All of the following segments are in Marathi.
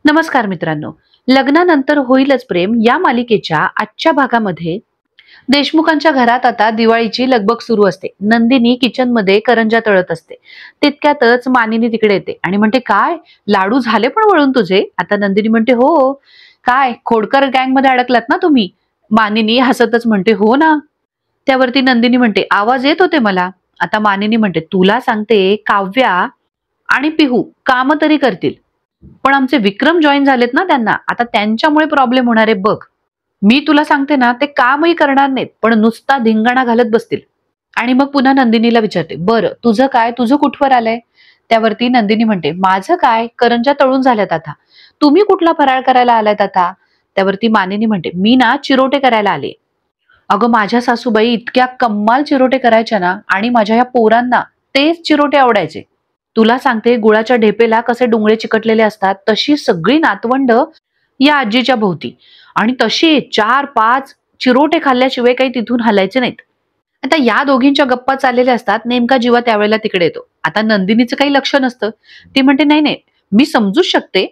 नमस्कार मित्रांनो. लग्नानंतर होईलच प्रेम या मालिकेच्या आजच्या भागामध्ये देशमुखांच्या घरात आता दिवाळीची लगबग सुरू असते. नंदिनी किचन मध्ये करंजा तळत असते. तितक्यातच मानिनी तिकडे येते आणि म्हणते, काय लाडू झाले पण वळून तुझे? आता नंदिनी म्हणते, हो. काय खोडकर गँग मध्ये अडकलात ना तुम्ही? मानिनी हसतच म्हणते, हो ना. त्यावरती नंदिनी म्हणते, आवाज येत होते मला. आता मानिनी म्हणते, तुला सांगते, काव्या आणि पिहू काम तरी करतील, पण आमचे विक्रम जॉईन झालेत ना त्यांना, आता त्यांच्यामुळे प्रॉब्लेम होणार आहे बघ. मी तुला सांगते ना, ते कामही करणार नाहीत, पण नुसता धिंगाणा घालत बसतील. आणि मग पुन्हा नंदिनीला विचारते, बरं तुझं काय, तुझं कुठवर आलंय? त्यावरती नंदिनी म्हणते, माझं काय, करंजा तळून झाल्यात आता. तुम्ही कुठला फराळ करायला आलायत आता? त्यावरती मानिनी म्हणते, मी ना चिरोटे करायला आले. अगं माझ्या सासूबाई इतक्या कम्माल चिरोटे करायच्या ना, आणि माझ्या ह्या पोरांना तेच चिरोटे आवडायचे. तुला सांगते, गुळाच्या ढेपेला कसे डोंगळे चिकटलेले असतात, तशी सगळी नातवंड या आजीच्या भोवती. आणि तशी 4-5 चिरोटे खाल्ल्याशिवाय काही तिथून हलायचे नाहीत. आता या दोघींच्या गप्पा चाललेल्या असतात. नेमका जीवा त्यावेळेला तिकडे येतो. आता नंदिनीचं काही लक्ष नसतं. ती म्हणते, नाही नाही, मी समजूच शकते.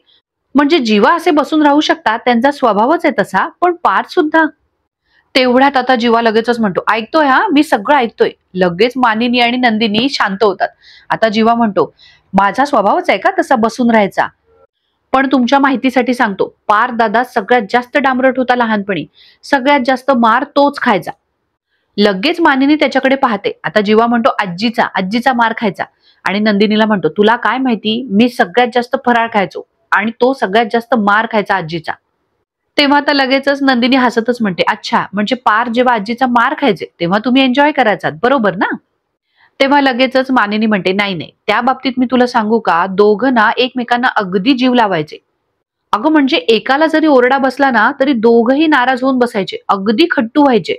म्हणजे जीवा असे बसून राहू शकतात, त्यांचा स्वभावच आहे तसा, पण पार्थ सुद्धा. तेवढ्यात आता जीवा लगेचच म्हणतो, ऐकतोय हा, मी सगळं ऐकतोय. लगेच मानिनी आणि नंदिनी शांत होतात. आता जीवा म्हणतो, माझा स्वभावच आहे का तसा बसून राहायचा? पण तुमच्या माहितीसाठी सांगतो, पार दादा सगळ्यात जास्त डांबरट होता लहानपणी. सगळ्यात जास्त मार तोच खायचा. लगेच मानिनी त्याच्याकडे पाहते. आता जीवा म्हणतो, आजीचा आजीचा मार खायचा. आणि नंदिनीला म्हणतो, तुला काय माहिती, मी सगळ्यात जास्त फराळ खायचो आणि तो सगळ्यात जास्त मार खायचा आजीचा. तेव्हा आता लगेचच नंदिनी हसतच म्हणते, अच्छा, म्हणजे पार जेव्हा आजीचा मार खायचे तेव्हा तुम्ही एन्जॉय करायचात, बरोबर ना? तेव्हा लगेचच मानिनी म्हणते, नाही नाही, त्या बाबतीत मी तुला सांगू का, दोघं ना एकमेकांना अगदी जीव लावायचे. अगं म्हणजे एकाला जरी ओरडा बसला ना, तरी दोघही नाराज होऊन बसायचे, अगदी खट्टू व्हायचे.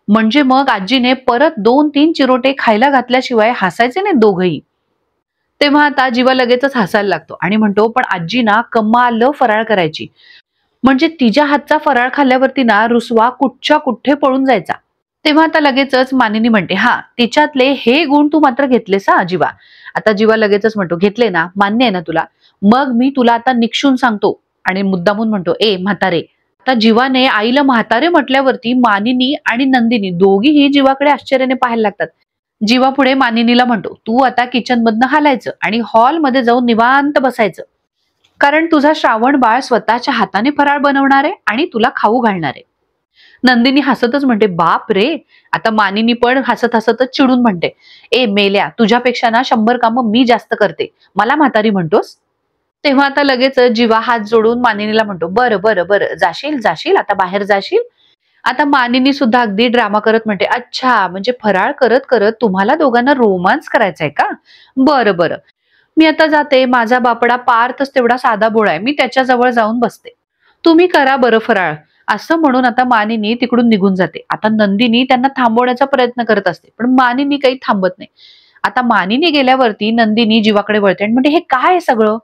म्हणजे मग आजीने परत 2-3 चिरोटे खायला घातल्याशिवाय हसायचे नाही दोघही. तेव्हा आता जीवा लगेचच हसायला लागतो आणि म्हणतो, पण आजी ना कमाल फराळ करायची. म्हणजे तिच्या हातचा फराळ खाल्ल्यावरती ना रुसवा कुठच्या कुठे पळून जायचा. तेव्हा आता लगेचच मानिनी म्हणते, हा, तिच्यातले हे गुण तू मात्र घेतलेस हा जीवा. आता जीवा लगेचच म्हणतो, घेतले ना, मान्य आहे ना तुला? मग मी तुला आता निक्षून सांगतो. आणि मुद्दामून म्हणतो, ए म्हातारे. आता जीवाने आईला म्हातारे म्हटल्यावरती मानिनी आणि नंदिनी दोघीही जीवाकडे आश्चर्याने पाहायला लागतात. जीवा पुढे मानिनीला म्हणतो, तू आता किचन मधनं हालायचं आणि हॉलमध्ये जाऊन निवांत बसायचं. कारण तुझा श्रावण बाळ स्वतःच्या हाताने फराळ बनवणार आहे आणि तुला खाऊ घालणार आहे. नंदिनी हसतच म्हणते, बाप रे. आता मानिनी पण हसत हसतच चिडून म्हणते, ए मेल्या, तुझ्यापेक्षा ना 100 कामं मी जास्त करते, मला म्हातारी म्हणतोस? तेव्हा आता लगेच जीवा हात जोडून मानिनीला म्हणतो, बरं बरं बरं, जाशील जाशील, आता बाहेर जाशील. आता मानिनी सुद्धा अगदी ड्रामा करत म्हणते, अच्छा, म्हणजे फराळ करत करत तुम्हाला दोघांना रोमांस करायचा आहे का? बरं बरं, मी आता जाते. माझा बापडा पार्थच तेवढा साधा भोळा आहे, मी त्याच्याजवळ जाऊन बसते. तुम्ही करा बरं फराळ. असं म्हणून आता मानिनी तिकडून निघून जाते. आता नंदिनी त्यांना थांबवण्याचा प्रयत्न करत असते, पण मानिनी काही थांबत नाही. आता मानिनी गेल्यावरती नंदिनी जीवाकडे वळते आणि म्हणते, हे काय आहे सगळं?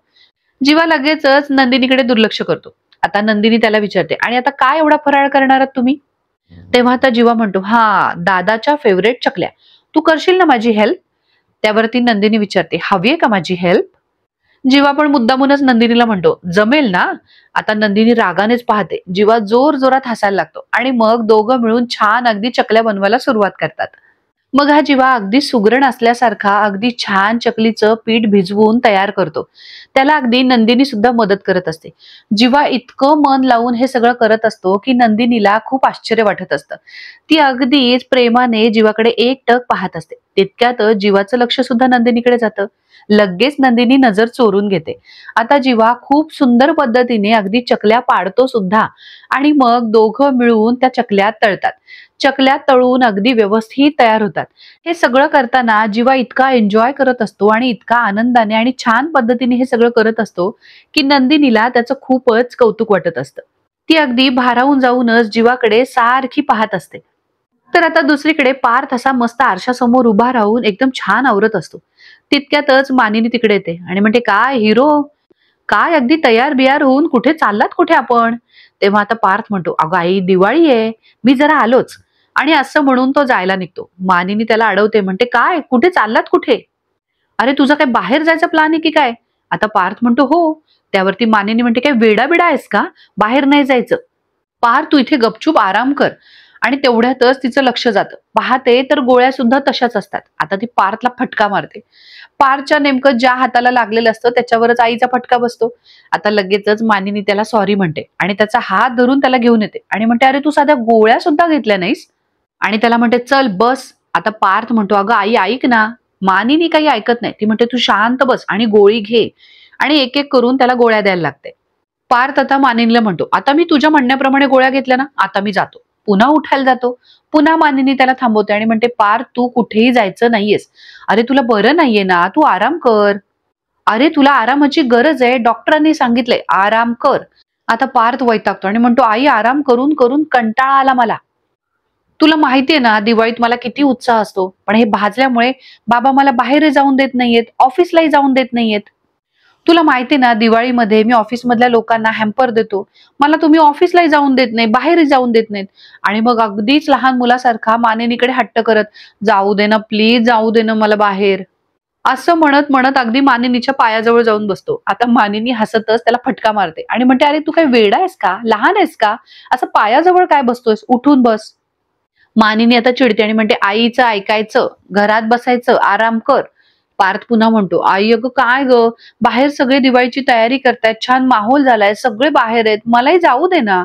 जीवा लगेचच नंदिनीकडे दुर्लक्ष करतो. आता नंदिनी त्याला विचारते, आणि आता काय एवढा फराळ करणार आहात तुम्ही? तेव्हा आता जीवा म्हणतो, हा, दादाच्या फेवरेट चकल्या. तू करशील ना माझी हेल्प? त्यावरती नंदिनी विचारते, हवी आहे का माझी हेल्प? जीवा पण मुद्दामूनच नंदिनीला म्हणतो, जमेल ना? आता नंदिनी रागानेच पाहते. जीवा जोर जोरात हसायला लागतो आणि मग दोघं मिळून छान अगदी चकल्या बनवायला सुरुवात करतात. मग हा जीवा अगदी सुगरण असल्यासारखा अगदी छान चकलीचं पीठ भिजवून तयार करतो. त्याला अगदी नंदिनी सुद्धा मदत करत असते. जीवा इतकं मन लावून हे सगळं करत असतो की नंदिनीला खूप आश्चर्य वाटत असतं. ती अगदीच प्रेमाने जीवाकडे एकटक पाहत असते. तितक्यातच जीवाचं लक्ष सुद्धा नंदिनीकडे जातं. लगेच नंदिनी नजर चोरून घेते. आता जीवा खूप सुंदर पद्धतीने अगदी चकल्या पाडतो सुद्धा आणि मग दोघं मिळून त्या चकल्या तळतात. चकल्या तळून अगदी व्यवस्थित तयार होतात. हे सगळं करताना जीवा इतका एन्जॉय करत असतो आणि इतका आनंदाने आणि छान पद्धतीने हे सगळं करत असतो की नंदिनीला त्याचं खूपच कौतुक वाटत असतं. ती अगदी भारावून जाऊनच जीवाकडे सारखी पाहत असते. तर आता दुसरीकडे पार्थ असा मस्त आरशासमोर उभा राहून एकदम छान आवरत असतो. तितक्यातच मानिनी तिकडे येते आणि म्हणते, काय हिरो, काय अगदी तयार बियार होऊन कुठे चाललात, कुठे आपण? तेव्हा आता पार्थ म्हणतो, अगं आई, दिवाळी आहे, मी जरा आलोच. आणि असं म्हणून तो जायला निघतो. मानिनी त्याला अडवते, म्हणते, काय, कुठे चाललात, कुठे? अरे तुझा काय बाहेर जायचा प्लॅन आहे की काय? आता पार्थ म्हणतो हो. त्यावरती मानिनी म्हणते काय वेडा बिडा आहेस का, बाहेर नाही जायचं. पार्थ तू इथे गपचूप आराम कर. आणि तेवढ्यातच तिचं लक्ष जातं. पाहते तर गोळ्या सुद्धा तशाच असतात. आता ती पार्थला फटका मारते. पार्थच्या नेमकं ज्या हाताला लागलेलं असतं त्याच्यावरच आईचा फटका बसतो. आता लगेचच मानिनी त्याला सॉरी म्हणते आणि त्याचा हात धरून त्याला घेऊन येते आणि म्हणते अरे तू साध्या गोळ्या सुद्धा घेतल्या नाहीस. आणि त्याला म्हणते चल बस. आता पार्थ म्हणतो अगं आई ऐक ना. मानिनी काही ऐकत नाही. ती म्हणते तू शांत बस आणि गोळी घे. आणि एक एक करून त्याला गोळ्या द्यायला लागते. पार्थ आता मानिनीला म्हणतो आता मी तुझ्या म्हणण्याप्रमाणे गोळ्या घेतल्या ना, आता मी जातो. पुन्हा उठायला जातो. पुन्हा मानिनी त्याला थांबवते आणि म्हणते पार्थ तू कुठेही जायचं नाहीयेस. अरे तुला बरं नाहीये ना, तू आराम कर. अरे तुला आरामाची गरज आहे, डॉक्टरांनी सांगितलंय आराम कर. आता पार्थ वैतागतो आणि म्हणतो आई आराम करून करून कंटाळा आला मला. तुला माहितीये ना दिवाळीत मला किती उत्साह असतो, पण हे भाजल्यामुळे बाबा मला बाहेर जाऊन देत नाहीयेत, ऑफिसलाही जाऊन देत नाहीयेत. तुला माहितीये ना दिवाळीमध्ये मी ऑफिसमधल्या लोकांना हॅम्पर देतो. मला तुम्ही ऑफिसलाही जाऊन देत नाही, बाहेरही जाऊन देत नाहीत. आणि मग अगदीच लहान मुलासारखा मानिनीकडे हट्ट करत जाऊ दे ना प्लीज, जाऊ दे ना मला बाहेर. असं म्हणत म्हणत अगदी मानिनीच्या पायाजवळ जाऊन बसतो. आता मानिनी हसतच त्याला फटका मारते आणि म्हणते अरे तू काही वेडा आहेस का, लहान आहेस का, असं पायाजवळ काय बसतोयस, उठून बस. मानिनी आता चिडते आणि म्हणते आईचं ऐकायचं, घरात बसायचं, आराम कर. पार्थ पुन्हा म्हणतो आई अगं काय ग, बाहेर सगळे दिवाळीची तयारी करतायत, छान माहोल झालाय, सगळे बाहेर आहेत, मलाही जाऊ दे ना.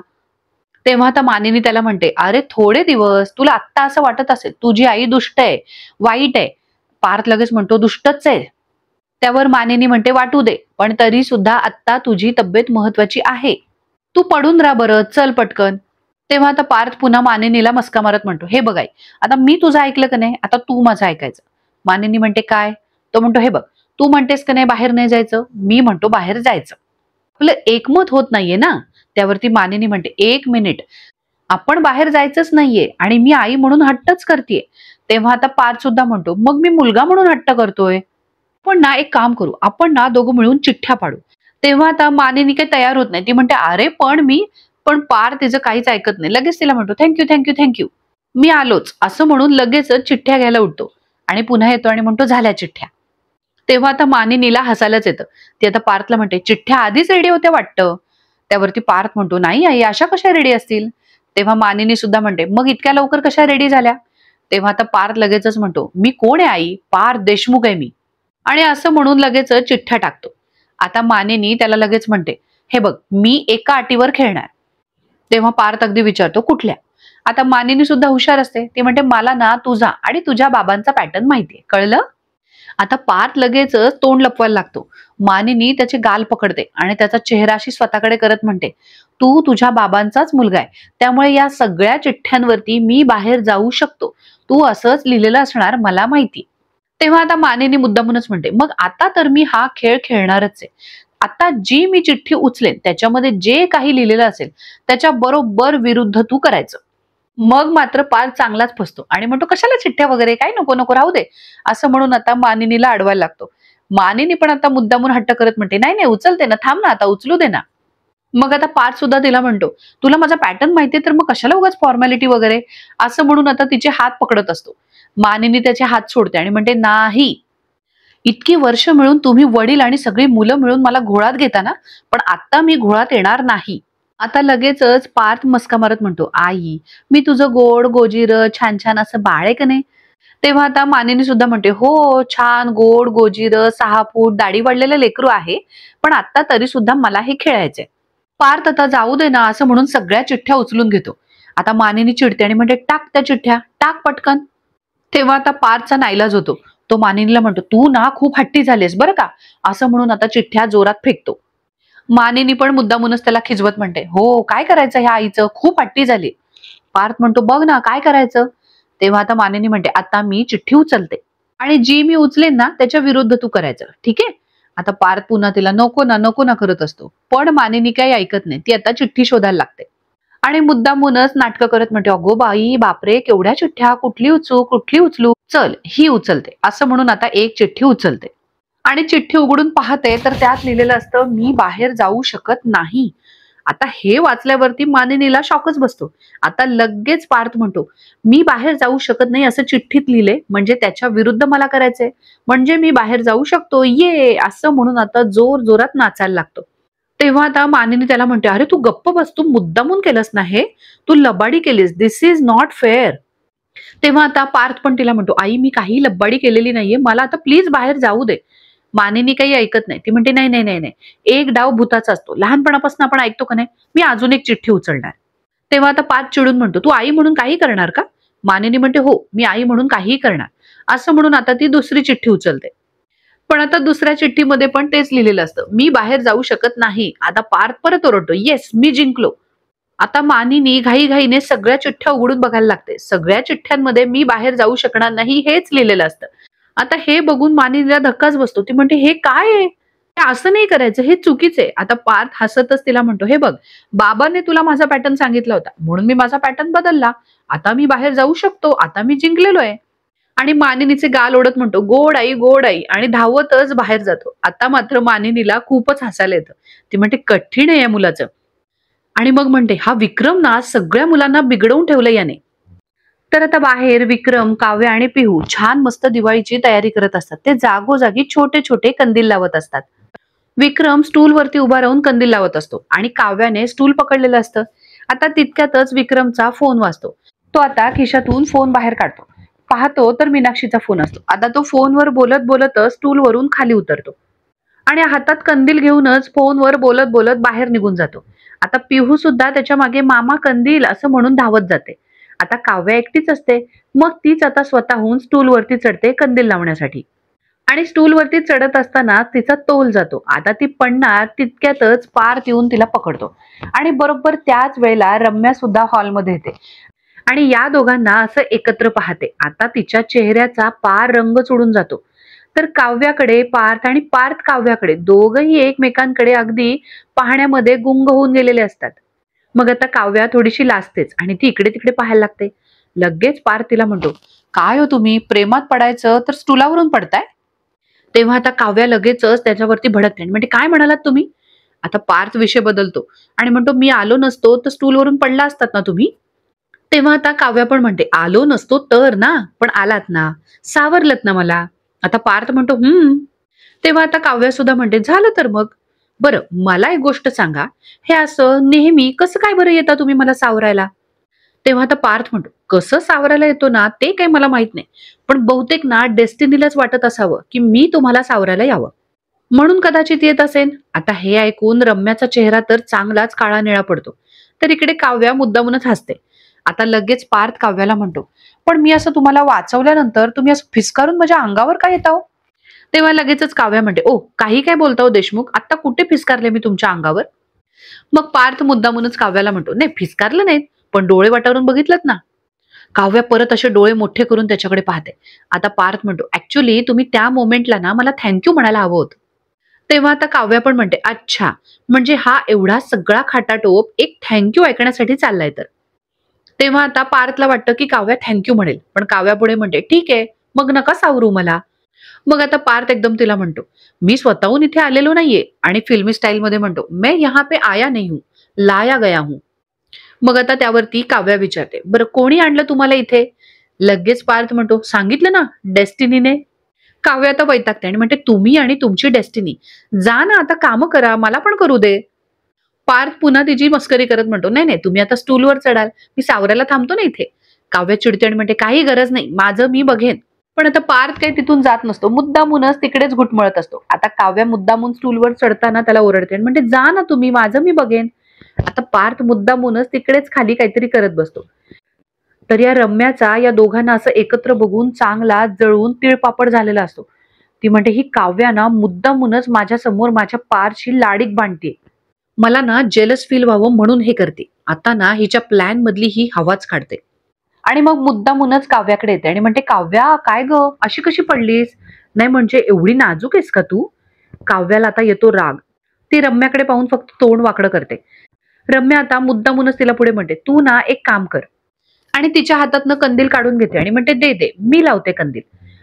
तेव्हा आता मानिनी त्याला म्हणते अरे थोडे दिवस, तुला आत्ता असं वाटत असेल तुझी आई दुष्ट आहे, वाईट आहे. पार्थ लगेच म्हणतो दुष्टच आहे. त्यावर मानिनी म्हणते वाटू दे, पण तरी सुद्धा आत्ता तुझी तब्येत महत्वाची आहे. तू पडून राहा बरं, चल पटकन. तेव्हा आता पार्थ पुन्हा मानिनीला मस्का मारत म्हणतो हे बघाय, आता मी तुझं ऐकलं का नाही, आता तू माझं ऐकायचं. मानिनी म्हणते काय. तो म्हणतो हे बघ, तू म्हणतेस का नाही बाहेर नाही जायचं, मी म्हणतो बाहेर जायचं. आपलं एकमत होत नाहीये ना. त्यावरती मानिनी म्हणते एक मिनिट, आपण बाहेर जायचंच नाहीये आणि मी आई म्हणून हट्टच करतेय. तेव्हा आता पार्थ सुद्धा म्हणतो मग मी मुलगा म्हणून हट्ट करतोय. पण ना एक काम करू, आपण ना दोघं मिळून चिठ्ठ्या पाडू. तेव्हा आता मानिनी काही तयार होत नाही. ती म्हणते अरे पण पार्थ तिचं काहीच ऐकत नाही. लगेच तिला म्हणतो थँक्यू थँक्यू थँक्यू, मी आलोच असं म्हणून लगेचच चिठ्ठ्या घ्यायला उठतो आणि पुन्हा येतो आणि म्हणतो झाल्या चिठ्ठ्या. तेव्हा आता मानिनीला हसायलाच येतं. ती आता पार्थला म्हणते चिठ्ठ्या आधीच रेडी होत्या वाटतं. त्यावरती पार्थ म्हणतो नाही आई अशा कशा रेडी असतील. तेव्हा मानिनी सुद्धा म्हणते मग इतक्या लवकर कशा रेडी झाल्या. तेव्हा आता पार्थ लगेचच म्हणतो मी कोण आहे आई, पार्थ देशमुख आहे मी. आणि असं म्हणून लगेचच चिठ्ठ्या टाकतो. आता मानिनी त्याला लगेच म्हणते हे बघ मी एका अटीवर खेळणार. तेव्हा पार्थ अगदी विचारतो कुठल्या. आता मानिनी सुद्धा हुशार असते. ती म्हणते मला ना तुझा आणि तुझ्या बाबांचा पॅटर्न माहितीये, कळलं. आता पार्थ लगेचच तोंड लपवायला लागतो. मानिनी त्याचे गाल पकडते आणि त्याचा चेहराशी स्वतःकडे करत म्हणते तू तुझ्या बाबांचाच मुलगा आहे, त्यामुळे या सगळ्या चिठ्ठ्यांवरती मी बाहेर जाऊ शकतो, तू असंच लिहिलेलं असणार मला माहिती. तेव्हा आता मानिनी मुद्दामूनच म्हणते मग आता तर मी हा खेळ खेळणारच आहे. आता जी मी चिठ्ठी उचलेन त्याच्यामध्ये जे काही लिहिलेलं असेल त्याच्या बरोबर विरुद्ध तू करायचं. मग मात्र पार्थ चांगलाच फसतो आणि म्हणतो कशाला चिठ्ठ्या वगैरे, काय नको नको राहू दे. असं म्हणून आता मानिनीला अडवायला लागतो. मानिनी पण आता मुद्दामून हट्ट करत म्हणते नाही नाही उचलते ना, थांब ना आता उचलू दे ना. मग आता पार्थ सुद्धा तिला म्हणतो तुला माझा पॅटर्न माहितीये तर मग कशाला उगाच फॉर्मॅलिटी वगैरे. असं म्हणून आता तिचे हात पकडत असतो. मानिनी त्याचे हात सोडते आणि म्हणते नाही, इतकी वर्ष मिळून तुम्ही वडील आणि सगळी मुलं मिळून मला घोळात घेता ना, पण आता मी घोळात येणार नाही. आता लगेचच पार्थ मस्का मारत म्हणतो आई मी तुझं गोड गोजीर छान छान असं बाळ आहे का नाही. तेव्हा आता मानिनी सुद्धा म्हणते हो छान गोड गोजीर 6 फूट दाढी वाढलेलं लेकरू आहे, पण आता तरी सुद्धा मला हे खेळायचंय. पार्थ आता जाऊ दे ना असं म्हणून सगळ्या चिठ्ठ्या उचलून घेतो. आता मानिनी चिडते आणि म्हणते टाक त्या चिठ्ठ्या, टाक पटकन. तेव्हा आता पार्थचा नाईलाज होतो. तो मानिनीला म्हणतो तू ना खूप हट्टी झालीस बरं का, असं म्हणून आता चिठ्ठ्या जोरात फेकतो. मानिनी पण मुद्दामूनच त्याला खिजवत म्हणते हो काय करायचं ह्या आईचं, खूप हट्टी झाली. पार्थ म्हणतो बघ ना काय करायचं. तेव्हा आता मानिनी म्हणते आता मी चिठ्ठी उचलते आणि जी मी उचलेन ना त्याच्या विरुद्ध तू करायचं, ठीक आहे. आता पार्थ पुन्हा तिला नको ना नको ना करत असतो, पण मानिनी काही ऐकत नाही. ती आता चिठ्ठी शोधायला लागते आणि मुद्दामूनच नाटकं करत म्हणते अगो बाई बापरे केवढ्या चिठ्ठ्या, कुठली उचलू कुठली उचलू, चल ही उचलते. असं म्हणून आता एक चिठ्ठी उचलते आणि चिठ्ठी उघडून पाहते तर त्यात लिहिलेलं असतं मी बाहेर जाऊ शकत नाही. आता हे वाचल्यावरती मानिनीला शॉकच बसतो. आता लगेच पार्थ म्हणतो, मी बाहेर जाऊ शकत नाही असं चिठ्ठीत लिहिले, म्हणजे त्याच्या विरुद्ध मला करायचंय, म्हणजे मी बाहेर जाऊ शकतो, ये असं म्हणून आता जोर जोरात नाचायला लागतो. तेव्हा आता मानिनी त्याला म्हणते, अरे तू गप्प बस, तू मुद्दामून केलंस ना हे, तू लबाडी केलीस, दिस इज नॉट फेअर. तेव्हा आता पार्थ पण तिला म्हणतो, आई मी काही लब्बाडी केलेली नाहीये, मला आता प्लीज बाहेर जाऊ दे. मानिनी काही ऐकत नाही. ती म्हणते, नाही नाही नाही नाही, एक डाव भुताचा असतो, लहानपणापासून आपण ऐकतो का नाही, मी अजून एक चिठ्ठी उचलणार. तेव्हा आता पार्थ चिडून म्हणतो, तू आई म्हणून काही करणार का? मानिनी म्हणते, हो मी आई म्हणून काहीही करणार. असं म्हणून आता ती दुसरी चिठ्ठी उचलते. पण आता दुसऱ्या चिठ्ठीमध्ये पण तेच लिहिलेलं असतं, मी बाहेर जाऊ शकत नाही. आता पार्थ परत ओरडतो, येस मी जिंकलो. आता मानिनी घाईघाईने सगळ्या चिठ्ठ्या उघडून बघायला लागते. सगळ्या चिठ्ठ्यांमध्ये मी बाहेर जाऊ शकणार नाही हेच लिहिलेलं असतं. आता हे बघून मानिनीला धक्काच बसतो. ती म्हणते, हे काय आहे? हे असं नाही करायचं, हे चुकीचं आहे. आता पार्थ हसतच तिला म्हणतो, हे बघ, बाबाने तुला माझा पॅटर्न सांगितला होता म्हणून मी माझा पॅटर्न बदलला. आता मी बाहेर जाऊ शकतो, आता मी जिंकलेलो आहे. आणि मानिनीचे गाल ओढत म्हणतो, गोड आई, आणि धावतच बाहेर जातो. आता मात्र मानिनीला खूपच हसायला येतं. ती म्हणते, कठीण आहे या मुलाचं. आणि मग म्हणते, हा विक्रम ना सगळ्या मुलांना बिघडवून ठेवलं याने. तर आता बाहेर विक्रम, काव्या आणि पिहू छान मस्त दिवाळीची तयारी करत असतात. ते जागोजागी छोटे छोटे कंदील लावत असतात. विक्रम स्टूलवरती उभा राहून कंदील लावत असतो आणि काव्याने स्टूल पकडलेलं असतं. आता तितक्यातच विक्रमचा फोन वाजतो. तो आता खिशातून फोन बाहेर काढतो. पाहतो तर मीनाक्षीचा फोन असतो. आता तो फोनवर बोलत बोलतच स्टूलवरून खाली उतरतो आणि हातात कंदील घेऊनच फोनवर बोलत बोलत बाहेर निघून जातो. आता पिहू सुद्धा त्याच्या मागे मामा कंदील असं म्हणून धावत जाते. आता काव्या एकटीच असते. मग तीच आता स्वतःहून स्टूलवरती चढते कंदील लावण्यासाठी. आणि स्टूलवरती चढत असताना तिचा तोल जातो. आता ती पडणार तितक्यातच पार्थ येऊन तिला पकडतो आणि बरोबर त्याच वेळेला रम्या सुद्धा हॉलमध्ये येते आणि या दोघांना असं एकत्र पाहते. आता तिच्या चेहऱ्याचा पार रंग चढून जातो. तर काव्याकडे पार्थ आणि पार्थ काव्याकडे दोघही एकमेकांकडे अगदी पाहण्यामध्ये गुंग होऊन गेलेले असतात. मग आता काव्या थोडीशी लाजतेच आणि ती इकडे तिकडे पाहायला लागते. लगेच पार्थ तिला म्हणतो, काय हो तुम्ही, प्रेमात पडायचं तर स्टुलावरून पडताय? तेव्हा आता काव्या लगेचच त्याच्यावरती भडकते आणि म्हणते, काय म्हणालात तुम्ही? आता पार्थ विषय बदलतो आणि म्हणतो, मी आलो नसतो तर स्टूलवरून पडला असतात ना तुम्ही? तेव्हा आता काव्या पण म्हणते, आलो नसतो तर ना, पण आलात ना, सावरलत ना मला. आता पार्थ म्हणतो, तेव्हा आता काव्या सुद्धा म्हणते, झालं तर मग. बरं मला एक गोष्ट सांगा, हे असं नेहमी कसं काय बरं येता तुम्ही मला सावरायला? तेव्हा आता पार्थ म्हणतो, कसं सावरायला येतो ना ते काही मला माहित नाही, पण बहुतेक ना डेस्टिनीलाच वाटत असावं की मी तुम्हाला सावरायला यावं, म्हणून कदाचित येत असेल. आता हे ऐकून रम्याचा चेहरा तर चांगलाच काळा निळा पडतो. तर इकडे काव्या मुद्दामूनच हसते. आता लगेच पार्थ काव्याला म्हणतो, पण मी असं तुम्हाला वाचवल्यानंतर तुम्ही असं फिसकारून माझ्या अंगावर काय येता हो? तेव्हा लगेचच काव्या म्हणते, ओ काही काय बोलता हो देशमुख, आता कुठे फिसकारले मी तुमच्या अंगावर? मग पार्थ मुद्दामूनच काव्याला म्हणतो, नाही फिसकारलं नाहीत, पण डोळे वाटारून बघितलं ना. काव्या परत असे डोळे मोठे करून त्याच्याकडे पाहते. आता पार्थ म्हणतो, ऍक्च्युली तुम्ही त्या मोमेंटला ना मला थँक्यू म्हणायला हवं होतं. तेव्हा आता काव्या पण म्हणते, अच्छा, म्हणजे हा एवढा सगळा खाटाटोप एक थँक्यू ऐकण्यासाठी चाललाय तर. तेव्हा आता पार्थला वाटतं की काव्या थँक्यू म्हणेल, पण काव्या पुढे म्हणते, ठीक आहे मग नका सावरू मला. मग आता पार्थ एकदम तिला म्हणतो, मी स्वतःहून इथे आलेलो नाहीये, आणि फिल्मी स्टाईल मध्ये म्हणतो, मैं यहाँ पे आया नहीं हूं, लाया गया हूं. मग आता त्यावरती काव्या विचारते, बरं कोणी आणलं तुम्हाला इथे? लगेच पार्थ म्हणतो, सांगितलं ना, डेस्टिनीने. काव्या आता वैतागते आणि म्हणते, तुम्ही आणि तुमची डेस्टिनी, जा ना आता काम करा, मला पण करू दे. पार्थ पुन्हा तिची मस्करी करत म्हणतो, नाही नाही तुम्ही आता स्टूलवर चढाल, मी सावरायला थांबतो ना इथे. काव्या चिडते आणि म्हणते, काही गरज नाही, माझं मी बघेन. पण आता पार्थ काही तिथून जात नसतो, मुद्दामूनच तिकडेच घुटमळत असतो. आता काव्या मुद्दामून स्टूलवर चढताना त्याला ओरडते आणि म्हणते, जा ना तुम्ही, माझं मी बघेन. आता पार्थ मुद्दामूनच तिकडेच खाली काहीतरी करत बसतो. तर या रम्याचा या दोघांना असं एकत्र बघून चांगला जळून तिळपापड झालेला असतो. ती म्हणते, ही काव्या ना मुद्दामूनच माझ्या समोर माझ्या पारशी लाडीक बांधते, मला ना जेलस फील व्हावं म्हणून हे करते. आता ना हिच्या प्लॅन मधली ही हवाच काढते. आणि मग मुद्दामूनच काव्याकडे येते आणि म्हणते, काव्या काय ग, अशी कशी पडलीस? नाही म्हणजे एवढी नाजूक आहेस का तू? काव्याला आता येतो राग. ती रम्याकडे पाहून फक्त तोंड वाकडं करते. रम्या आता मुद्दामूनच तिला पुढे म्हणते, तू ना एक काम कर, आणि तिच्या हातातनं कंदील काढून घेते आणि म्हणते, दे दे, मी लावते कंदील.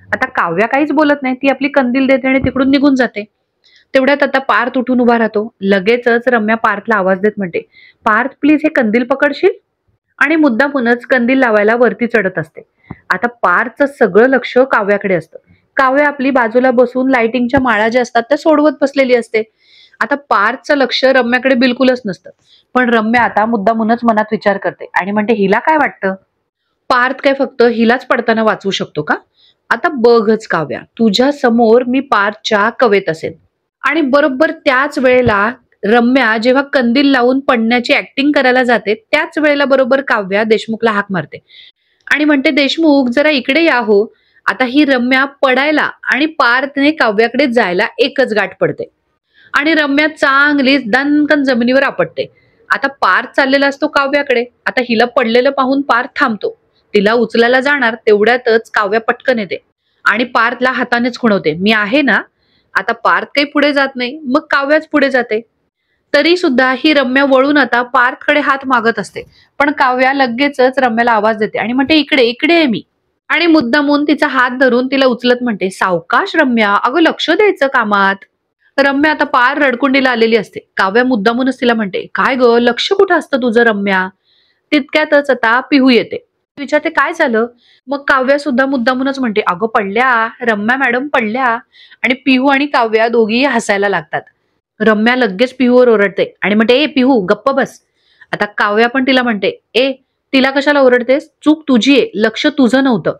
आता काव्या काहीच बोलत नाही, ती आपली कंदील देते आणि तिकडून निघून जाते. तेवढ्यात आता पार्थ उठून उभा राहतो. लगेचच रम्या पार्थला आवाज देत म्हणते, "पार्थ प्लीज हे कंदील पकडशील?" आणि मुद्दामूनच कंदील लावायला वरती चढत असते. आता पार्थचं सगळं लक्ष काव्याकडे असतं. काव्य आपली बाजूला बसून लाइटिंगच्या माळा ज्या असतात त्या सोडवत बसलेली असते. आता पार्थचं लक्ष रम्याकडे बिलकुलच नसतं. पण रम्या आता मुद्दामूनच मनात विचार करते आणि म्हणते, हिला काय वाटतं? पार्थ काय फक्त हिलाच पडताना वाचवू शकतो का? आता बघच काव्या, तुझ्या समोर मी पार्थच्या कवेत असेन. आणि बरोबर त्याच वेळेला रम्या जेव्हा कंदील लावून पडण्याची ऍक्टिंग करायला जाते, त्याच वेळेला बरोबर काव्या देशमुखला हाक मारते आणि म्हणते, देशमुख जरा इकडे या हो. आता ही रम्या पडायला आणि पार्थने काव्याकडे जायला एकच गाठ पडते आणि रम्या चांगलीच दणकन जमिनीवर आपटते. आता पार्थ चाललेला असतो काव्याकडे. आता हिला पडलेलं पाहून पार्थ थांबतो. तिला उचलायला जाणार तेवढ्यातच काव्या पटकन येते आणि पार्थला हातानेच खुणवते, मी आहे ना. आता पार्थ काही पुढे जात नाही, मग काव्याच पुढे जाते. तरी सुद्धा ही रम्या वळून आता पार्थकडे हात मागत असते. पण काव्या लगेचच रम्याला आवाज देते आणि म्हणते, इकडे इकडे आहे मी. आणि मुद्दामून तिचा हात धरून तिला उचलत म्हणते, सावकाश रम्या, अगं लक्ष द्यायचं कामात. रम्या आता पार रडकुंडीला आलेली असते. काव्या मुद्दामूनच तिला म्हणते, काय ग, लक्ष कुठं असतं तुझं रम्या? तितक्यातच आता पिहू येते. विचारते, काय झालं? मग काव्या सुद्धा मुद्दामूनच म्हणते, अगं पडल्या, रम्या मॅडम पडल्या. आणि पिहू आणि काव्या दोघीही हसायला लागतात. रम्या लगेच पिहूवर ओरडते आणि म्हणते, ए पिहू गप्प बस. आता काव्या पण तिला म्हणते, ए तिला कशाला ओरडतेस? चूक तुझी आहे, लक्ष तुझं नव्हतं.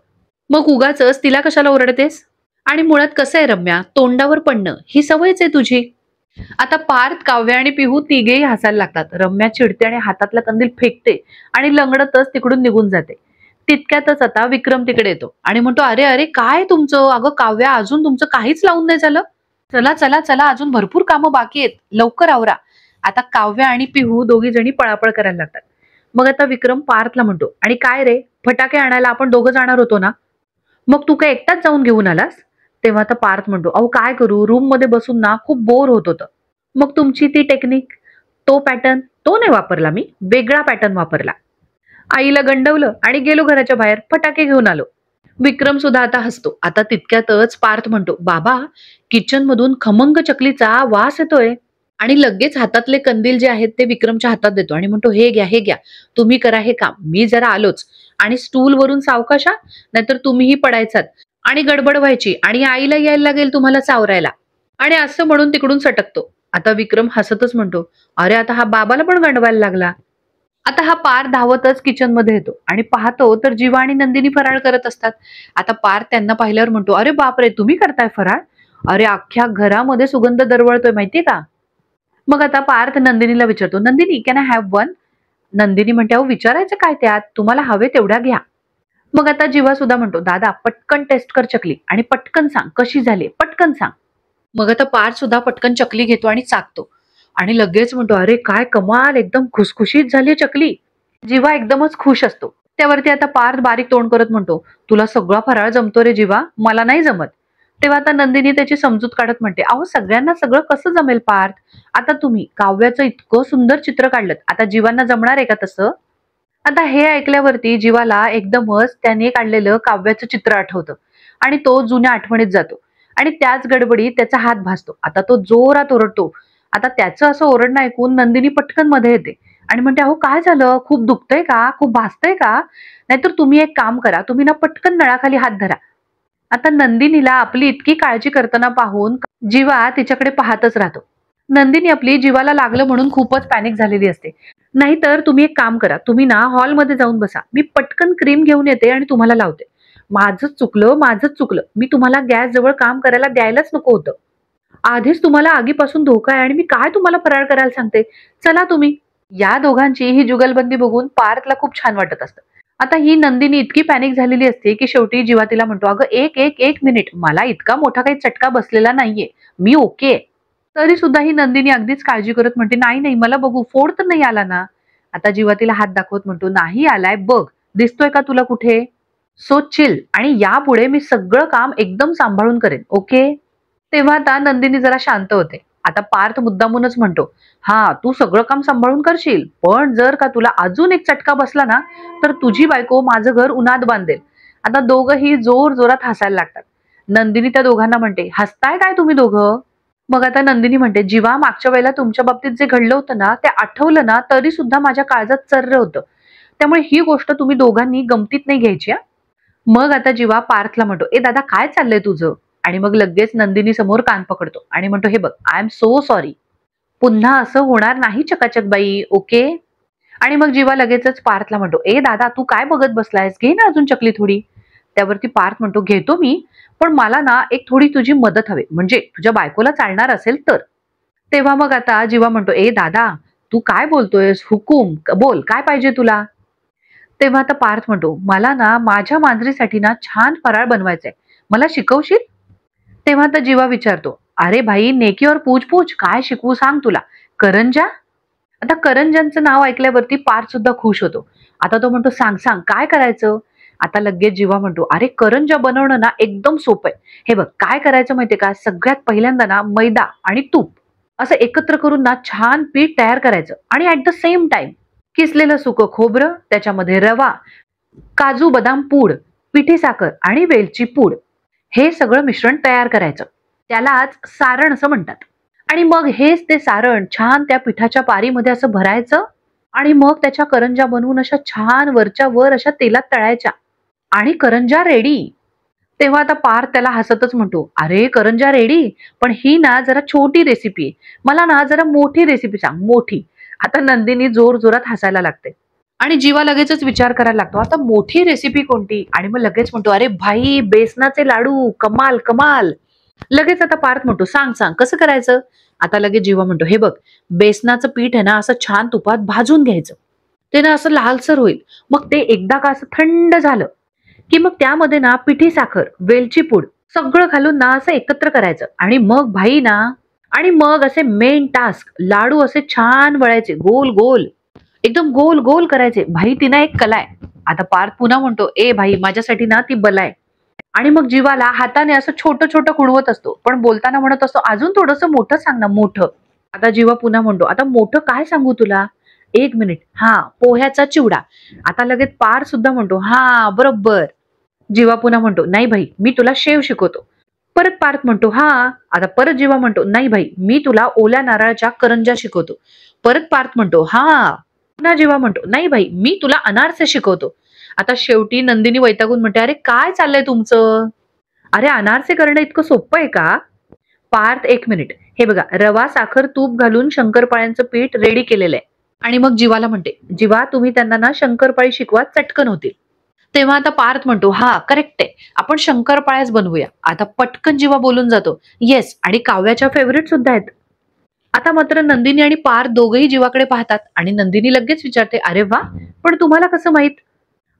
मग उगाचच तिला कशाला ओरडतेस? आणि मुळात कसं आहे रम्या, तोंडावर पडणं ही सवयच आहे तुझी. आता पार्थ, काव्य आणि पिहू तिघेही हसायला लागतात. रम्या चिडते आणि हातातला कंदील फेकते आणि लंगडतच तिकडून निघून जाते. तितक्यातच आता विक्रम तिकडे येतो आणि म्हणतो, अरे अरे काय तुमचं? अगं काव्या, अजून तुमचं काहीच लावून नाही झालं? चला चला चला, अजून भरपूर कामं बाकी आहेत, लवकर आवरा. आता काव्या आणि पिहू दोघी जणी पळापळ करायला लागतात. मग आता विक्रम पार्थला म्हणतो, आणि काय रे, फटाके आणायला आपण दोघं जाणार होतो ना, मग तू काय एकटाच जाऊन घेऊन आलास? तेव्हा आता पार्थ म्हणतो, अहो काय करू, रूम मध्ये बसून ना खूप बोर होत होतं. मग तुमची ती टेक्निक, तो पॅटर्न, तो नाही वापरला मी, वेगळा पॅटर्न वापरला. आईला गंडवलं आणि गेलो घराच्या बाहेर, फटाके घेऊन आलो. विक्रम सुद्धा आता हसतो. आता तितक्यातच पार्थ म्हणतो, बाबा किचन मधून खमंग चकलीचा वास येतोय. आणि लगेच हातातले कंदील जे आहेत ते विक्रमच्या हातात देतो आणि म्हणतो, हे घ्या हे घ्या, तुम्ही करा हे काम, मी जरा आलोच. आणि स्टूल वरून सावकाशा, नाहीतर तुम्हीही पडायचात आणि गडबड व्हायची आणि आईला यायला लागेल तुम्हाला सावरायला. आणि असं म्हणून तिकडून सटकतो. आता विक्रम हसतच म्हणतो, अरे आता हा बाबाला पण गंडवायला लागला. आता हा पार धावतच किचन मध्ये येतो आणि पाहतो तर जीवा आणि नंदिनी फराळ करत असतात. आता पार त्यांना पाहिल्यावर म्हणतो, अरे बापरे, तुम्ही करताय फराळ? अरे अख्ख्या घरामध्ये सुगंध दरवळतोय माहितीये का? मग आता पार्थ नंदिनीला विचारतो, Nandini can I have one? Nandini म्हणते, अहो विचारायचं काय त्यात, तुम्हाला हवे तेवढ्या घ्या. मग आता जीवा सुद्धा म्हणतो, दादा पटकन टेस्ट कर चकली आणि पटकन सांग कशी झाली, पटकन सांग. मग आता पार्थ सुद्धा पटकन चकली घेतो आणि चाकतो आणि लगेच म्हणतो, अरे काय कमाल, एकदम खुसखुशीत झाली चकली. जीवा एकदमच खुश असतो. त्यावरती आता पार्थ बारीक तोंड करत म्हणतो, तुला सगळा फराळ जमतो रे जीवा, मला नाही जमत. तेव्हा आता नंदिनी त्याची समजूत काढत म्हणते, अहो सगळ्यांना सगळं कसं जमेल पार्थ? आता तुम्ही काव्याचं इतकं सुंदर चित्र काढलं, आता जीवांना जमणार आहे का तसं? आता हे ऐकल्यावरती जीवाला एकदमच त्याने काढलेलं काव्याचं चित्र आठवतं आणि तो जुन्या आठवणीत जातो आणि त्याच गडबडीत त्याचा हात भासतो. आता तो जोरात ओरडतो. आता त्याचं असं ओरडणं ऐकून नंदिनी पटकन मध्ये येते आणि म्हणते, अहो काय झालं, खूप दुखतंय का, खूप भासतंय का? नाहीतर तुम्ही एक काम करा, तुम्ही ना पटकन नळाखाली हात धरा. आता नंदिनीला आपली इतकी काळजी करताना पाहून जीवा तिच्याकडे पाहतच राहतो. नंदिनी आपली जीवाला लागलं म्हणून खूपच पॅनिक झालेली असते. नाहीतर तुम्ही एक काम करा, तुम्ही ना हॉलमध्ये जाऊन बसा, मी पटकन क्रीम घेऊन येते आणि तुम्हाला लावते. माझंच चुकलं, माझंच चुकलं, मी तुम्हाला गॅस जवळ काम करायला द्यायलाच नको होतं. आधीच तुम्हाला आगीपासून धोका आहे आणि मी काय तुम्हाला फराळ करायला सांगते, चला तुम्ही. या दोघांची ही जुगलबंदी बघून पार्थला खूप छान वाटत असतं. आता ही नंदिनी इतकी पॅनिक झालेली असते की शेवटी जीवा तिला म्हणतो, अगं एक एक एक मिनिट, मला इतका मोठा काही चटका बसलेला नाहीये, मी ओके. तरी सुद्धा ही नंदिनी अगदीच काळजी करत म्हणते, नाही नाही मला बघू, फोड तर नाही आला ना? आता जीवा तिला हात दाखवत म्हणतो, नाही आलाय बघ, दिसतोय का तुला कुठे? सो चिल, आणि यापुढे मी सगळं काम एकदम सांभाळून करेन, ओके? तेव्हा आता नंदिनी जरा शांत होते. आता पार्थ मुद्दामूनच म्हणतो, हा तू सगळं काम सांभाळून करशील, पण जर का तुला अजून एक चटका बसला ना, तर तुझी बायको माझं घर उन्हात बांधेल. आता दोघंही जोर जोरात हसायला लागतात. नंदिनी त्या दोघांना म्हणते, हसताय काय तुम्ही दोघं? मग आता नंदिनी म्हणते, जीवा मागच्या वेळेला तुमच्या बाबतीत जे घडलं होतं ना ते आठवलं ना तरी सुद्धा माझ्या काळजात चर्र होतं. त्यामुळे ही गोष्ट तुम्ही दोघांनी गमतीत नाही घ्यायची हा. मग आता जीवा पार्थला म्हणतो, ए दादा काय चाललंय तुझं? आणि मग लगेच नंदिनी समोर कान पकडतो आणि म्हणतो, हे बघ आय एम सो सॉरी. पुन्हा असं होणार नाही चकाचक बाई, ओके? आणि मग जीवा लगेचच पार्थला म्हणतो, ए दादा तू काय बघत बसलायस, घे ना अजून चकली थोडी. त्यावरती पार्थ म्हणतो, घेतो मी, पण मला ना एक थोडी तुझी मदत हवी, म्हणजे तुझ्या बायकोला चालणार असेल तर. तेव्हा मग आता जीवा म्हणतो, ए दादा तू काय बोलतोयस, हुकूम बोल, काय पाहिजे तुला? तेव्हा आता पार्थ म्हणतो, मला ना माझ्या मांजरीसाठी ना छान फराळ बनवायचंय, मला शिकवशील? तेव्हा आता जीवा विचारतो, अरे भाई नेकी और पूछ पूछ, काय शिकवू सांग तुला? करंजा? आता करंजांचं नाव ऐकल्यावरती पार्थ सुद्धा खुश होतो. आता तो म्हणतो, सांग सांग काय करायचं? आता लगेच जीवा म्हणतो, अरे करंजा बनवणं ना एकदम सोपं आहे. हे बघ काय करायचं माहितीये का, सगळ्यात पहिल्यांदा ना मैदा आणि तूप असं एकत्र करून ना छान पीठ तयार करायचं आणि ऍट द सेम टाइम किसलेलं सुकं खोबरं, त्याच्यामध्ये रवा, काजू बदाम पूड, पिठी साखर आणि वेलची पूड, हे सगळं मिश्रण तयार करायचं. त्यालाच सारण असं म्हणतात. आणि मग हेच ते सारण छान त्या पिठाच्या पारीमध्ये असं भरायचं आणि मग त्याच्या करंजा बनवून अशा छान वरच्या वर अशा तेलात तळायच्या आणि करंजा रेडी. तेव्हा आता पार्थ त्याला हसतच म्हणतो, अरे करंजा रेडी, पण ही ना जरा छोटी रेसिपी आहे, मला ना जरा मोठी रेसिपी सांग, मोठी. आता नंदिनी जोर जोरात हसायला लागते आणि जीवा लगेचच विचार करायला लागतो, आता मोठी रेसिपी कोणती? आणि मग लगेच म्हणतो, अरे भाई बेसनाचे लाडू, कमाल कमाल. लगेच आता पार्थ म्हणतो, सांग सांग कसं करायचं? आता लगेच जीवा म्हणतो, हे बघ बेसनाचं पीठ आहे ना असं छान तुपात भाजून घ्यायचं, ते ना असं लालसर होईल. मग ते एकदा का असं थंड झालं की मग त्यामध्ये ना पिठी साखर, वेलची पूड सगळं घालून ना असं एकत्र करायचं आणि मग भाई ना, आणि मग असे मेन टास्क, लाडू असे छान वळायचे, गोल गोल एकदम गोल गोल करायचे. भाई ती ना एक कला आहे. आता पार्थ पुन्हा म्हणतो, ए भाई माझ्यासाठी ना ती बला आहे. आणि मग जीवाला हाताने असं छोटं छोटं खुणवत असतो, पण बोलताना म्हणत असतो, अजून थोडंसं मोठं सांग ना, मोठं. आता जीवा पुन्हा म्हणतो, आता मोठं काय सांगू तुला? एक मिनिट, हा पोह्याचा चिवडा. आता लगेच पार सुद्धा म्हणतो, हा बरोबर. जीवा पुन्हा म्हणतो, नाही भाई मी तुला शेव शिकवतो. परत पार्थ म्हणतो, हा. आता परत जीवा म्हणतो, नाही भाई मी तुला ओल्या नारळाच्या करंजा शिकवतो. परत पार्थ म्हणतो, हा. पुन्हा जीवा म्हणतो, नाही भाई मी तुला अनारसे शिकवतो. आता शेवटी नंदिनी वैतागून म्हणते, अरे काय चाललंय तुमचं? अरे अनारसे करणं इतकं सोपं आहे का? पार्थ एक मिनिट, हे बघा रवा साखर तूप घालून शंकरपाळ्यांचं पीठ रेडी केलेलं आहे. आणि मग जीवाला म्हणते, जीवा तुम्ही त्यांना ना शंकरपाळी शिकवा, चटकन होतील. तेव्हा आता पार्थ म्हणतो, हा करेक्ट आहे, आपण शंकरपाळ्याच बनवूया. आता पटकन जीवा बोलून जातो, येस, आणि काव्याच्या फेवरेट सुद्धा आहेत. आता मात्र नंदिनी आणि पार्थ दोघेही जीवाकडे पाहतात आणि नंदिनी लगेच विचारते, अरे वा, पण तुम्हाला कसं माहित?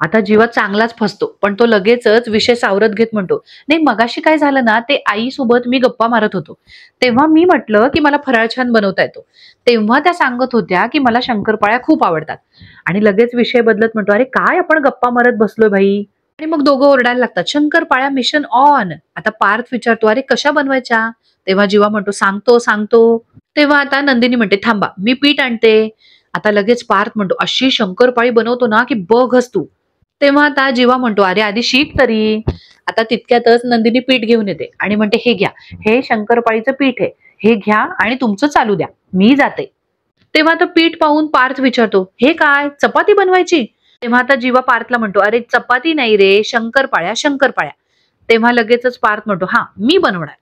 आता जीवा चांगलाच फसतो, पण तो लगेचच विषय सावरत घेत म्हणतो, नाही मगाशी काय झालं ना, ते आई सोबत मी गप्पा मारत होतो, तेव्हा मी म्हटलं की मला फराळ छान बनवता येतो, तेव्हा त्या सांगत होत्या की मला शंकरपाळ्या खूप आवडतात. आणि लगेच विषय बदलत म्हणतो, अरे काय आपण गप्पा मारत बसलोय भाई. आणि मग दोघं ओरडायला लागतात, शंकरपाळ्या मिशन ऑन. आता पार्थ विचारतो, अरे कशा बनवायच्या? तेव्हा जीवा म्हणतो, सांगतो सांगतो. तेव्हा आता नंदिनी म्हणते, थांबा मी पीठ आणते. आता लगेच पार्थ म्हणतो, अशी शंकरपाळी बनवतो ना की बघच तू. तेव्हा आता जीवा म्हणतो, अरे आधी शिक तरी. आता तितक्यातच नंदिनी पीठ घेऊन येते आणि म्हणते, हे घ्या, हे शंकरपाळीचं पीठ आहे, हे घ्या आणि तुमचं चालू द्या, मी जाते. तेव्हा तो पीठ पाहून पार्थ विचारतो, हे काय चपाती बनवायची? तेव्हा आता जीवा पार्थला म्हणतो, अरे चपाती नाही रे, शंकरपाळ्या शंकरपाळ्या. तेव्हा लगेचच पार्थ म्हणतो, हा मी बनवणार.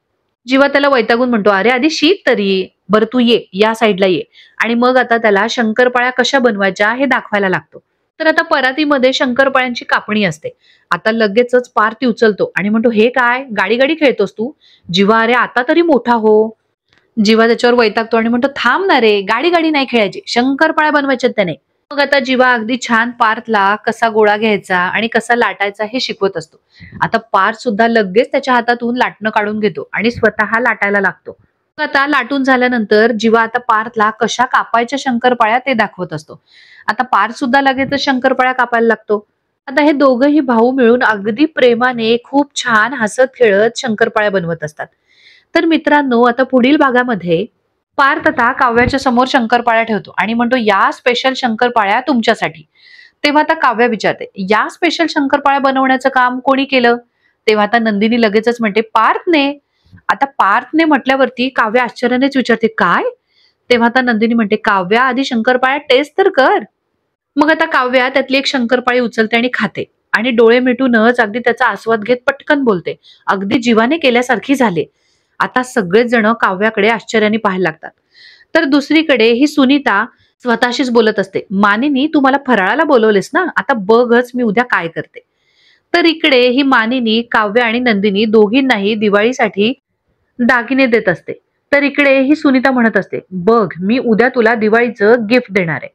जीवा त्याला वैतागून म्हणतो, अरे आधी शिक तरी. बरं तू ये, या साईडला ये. आणि मग आता त्याला शंकरपाळ्या कशा बनवायच्या हे दाखवायला लागतो. तर आता परातीमध्ये शंकरपाळ्यांची कापणी असते. आता लगेचच पार्थ उचलतो आणि म्हणतो, हे काय गाडी गाडी खेळतोस तू? जीवा, अरे आता तरी मोठा हो. जीवा त्याच्यावर वैतागतो आणि म्हणतो, थांब ना रे, गाडी गाडी नाही खेळायची, शंकरपाळ्या बनवायच्यात त्याने. मग आता जीवा अगदी छान पार्थला कसा गोळा घ्यायचा आणि कसा लाटायचा हे शिकवत असतो. आता पार्थ सुद्धा लगेच त्याच्या हातातून लाटणं काढून घेतो आणि स्वतः लाटायला लागतो. मग आता लाटून झाल्यानंतर जीवा आता पार्थला कशा कापायच्या शंकरपाळ्या ते दाखवत असतो. आता पार्थ सुद्धा लगेच शंकरपाळ्या कापायला लागतो. आता हे दोघंही भाऊ मिळून अगदी प्रेमाने खूप छान हसत खेळत शंकरपाळ्या बनवत असतात. तर मित्रांनो, आता पुढील भागामध्ये पार्थ आता काव्याच्या समोर शंकरपाळ्या ठेवतो आणि म्हणतो, या स्पेशल शंकरपाळ्या तुमच्यासाठी. तेव्हा आता काव्या विचारते, या स्पेशल शंकरपाळ्या बनवण्याचं काम कोणी केलं? तेव्हा आता नंदिनी लगेचच म्हणते, पार्थने. आता पार्थने म्हटल्यावरती काव्या आश्चर्यानेच विचारते, काय? तेव्हा आता नंदिनी म्हणते, काव्या आधी शंकरपाळ्या टेस्ट तर कर. मग आता काव्या त्यातली एक शंकरपाळी उचलते आणि खाते आणि डोळे मिटूनच अगदी त्याचा आस्वाद घेत पटकन बोलते, अगदी जीवाने केल्यासारखी झाले. आता सगळेच जण काव्याकडे आश्चर्याने पाहायला लागतात. तर दुसरीकडे ही सुनीता स्वतःशीच बोलत असते, मानिनी तू मला फराळाला बोलवलेस ना, आता बघच मी उद्या काय करते. तर इकडे ही मानिनी काव्य आणि नंदिनी दोघींनाही दिवाळीसाठी दागिने देत असते. तर इकडे ही सुनीता म्हणत असते, बघ मी उद्या तुला दिवाळीचं गिफ्ट देणार आहे.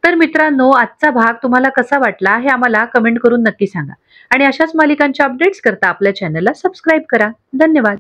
तर मित्रांनो, आजचा भाग तुम्हाला कसा वाटला हे आम्हाला कमेंट करून नक्की सांगा आणि अशाच मालिकांच्या अपडेट्स करता आपल्या चॅनलला सबस्क्राईब करा. धन्यवाद.